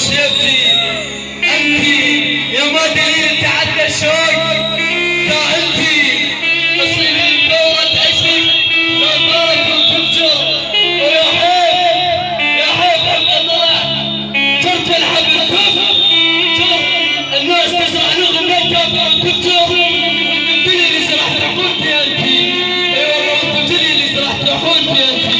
شيبتي انت يا ما دليل تعدى الشوق انت تصيرين ثورة عشق لا صارت الفجر ويا حيف حق طلع شفت الحب الكفر شوف الناس تزرع لغم الكفر الكفر وانت اللي زرعت حولتي انت اي والله انت اللي زرعت حولتي انت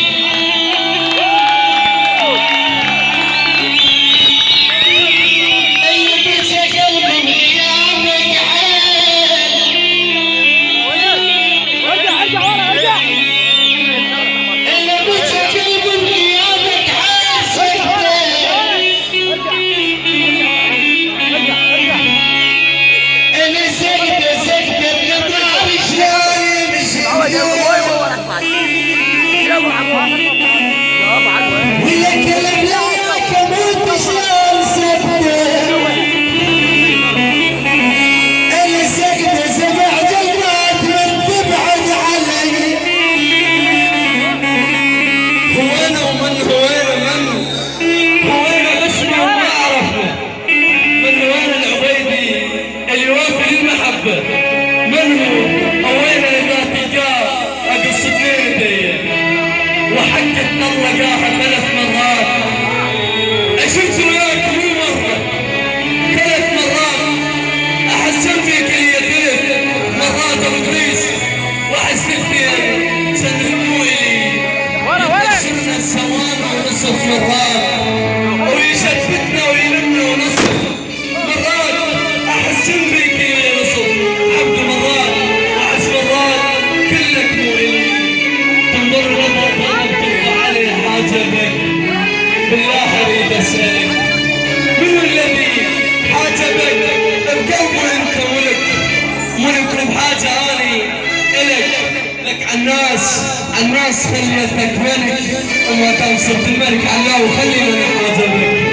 من هو؟ وين ذات جاء اقص اثنين ديه وحق طلقاها 3 مرات شفت وياك مو مرة 3 مرات احسن فيك هي 3 مرات ابو ادريس واحس اثنين سنهموا الي يكسرنا السوامع ونصف مرات ويشتتنا ويلمنا ونصف مرات احسن فيك بالله اريد اسالك من الذي حاجبك بقلبه انت ملك بحاجه اني لك الناس خليتك ملك وما دام صرت الملك علاه وخلينا نحاجبك